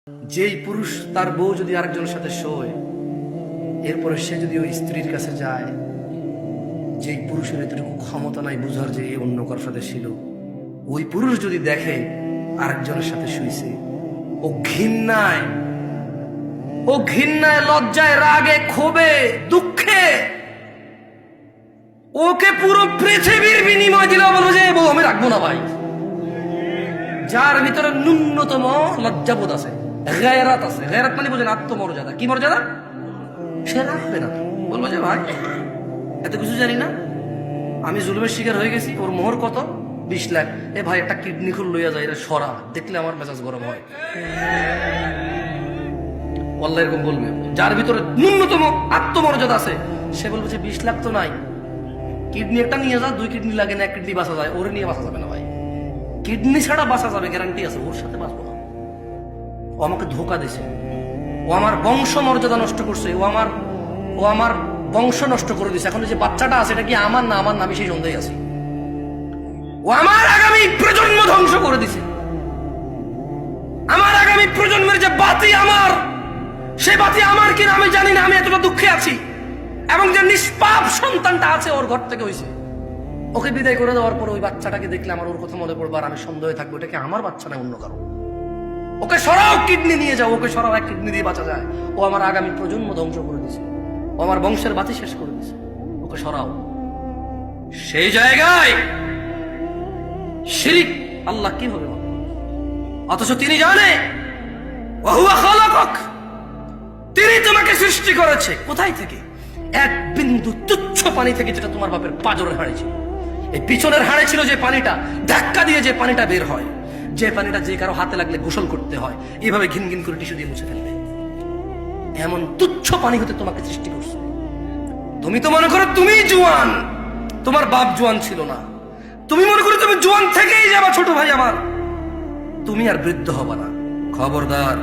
যেই পুরুষ তার বউ যদি আরেকজনের সাথে শোয়, এরপরে সে যদি ওই স্ত্রীর কাছে যায়, যেই পুরুষের এতটুকু ক্ষমতা নাই বুঝার যে এই অন্য কারোর সাথে ছিল, ওই পুরুষ যদি দেখে আরেকজনের সাথে শুইছে, ও ঘৃণায় লজ্জায় রাগে ক্ষোভে দুঃখে ওকে পুরো পৃথিবীর বিনিময় দিলেও বলবো যে বউ আমি রাখবো না ভাই। যার ভিতরে ন্যূনতম লজ্জাবোধ আছে, গায়রাত আছে, গায়রাত মানে বোঝেন আত্মমর্যাদা, কি মর্যাদা, সে রাখবে না। বলবো যে ভাই এত কিছু জানি না, আমি জুলুমের শিকার হয়ে গেছি, ওর মোহর কত 20 লাখ, এ ভাই একটা কিডনি খুল লইয়া যায়, এটা সরা, দেখলে আমার মেজাজ গরম হয়। আল্লাহ এরকম বলবে। যার ভিতরে ন্যূনতম আত্মমর্যাদা আছে সে বলবে যে 20 লাখ তো নাই, কিডনি একটা নিয়ে যা, 2 কিডনি লাগে না, 1 কিডনি বাঁচা যায়, ওরে নিয়ে বাঁচা যাবে না ভাই, কিডনি ছাড়া বাঁচা যাবে গ্যারান্টি আছে, ওর সাথে বাঁচবো না। ও আমাকে ধোকা দিছে, ও আমার বংশ মর্যাদা নষ্ট করছে, ও আমার বংশ নষ্ট করে দিছে। এখন যে বাচ্চাটা আছে এটা কি আমার না আমার, আমি সেই সন্দেহে আছি। ও আমার আগামী প্রজন্ম ধ্বংস করে দিছে, আমার আগামী প্রজন্মের যে বাতি আমার, সে বাতি আমার কিনা আমি জানি না, আমি এতটা দুঃখে আছি। এবং যে নিষ্পাপ সন্তানটা আছে ওর ঘর থেকে হয়েছে, ওকে বিদায় করে দেওয়ার পর ওই বাচ্চাটাকে দেখলে আমার ওর কথা মনে পড়বে, আর আমি সন্দেহে থাকবো এটা কি আমার বাচ্চা না অন্য কারো। ওকে সরাও, কিডনি নিয়ে যাও, ওকে সরাও, 1 কিডনি দিয়ে বাঁচা যায়। ও আমার আগামী প্রজন্ম ধ্বংস করে দিছে, ও আমার বংশের বাতি শেষ করে দিছে, ওকে সরাও। সেই জায়গায় শিরিক আল্লাহ কিভাবে বলে, অথচ তিনি জানে ওয়াহুয়া খালাকাক, তিনি তোমাকে সৃষ্টি করেছে কোথায় থেকে, এক বিন্দু তুচ্ছ পানি থেকে, যেটা তোমার বাপের পাজরের হাড়ে ছিল। এই পিছনের হাড়ে ছিল যে পানিটা, ধাক্কা দিয়ে যে পানিটা বের হয়, যে পানিটা যে কারো হাতে লাগলে গোসল করতে হয়, এইভাবে ঘিন ঘিন করে টিস্যু দিয়ে মুছে ফেলবে, এমন তুচ্ছ পানি হতে তোমাকে সৃষ্টি করছে। তুমি তো মনে করো তুমি জোয়ান, তোমার বাপ জোয়ান ছিল না, তুমি মনে করো তুমি জোয়ান থেকেই যাবা ছোট ভাই আমার, তুমি আর বৃদ্ধ হবা না। খবরদার,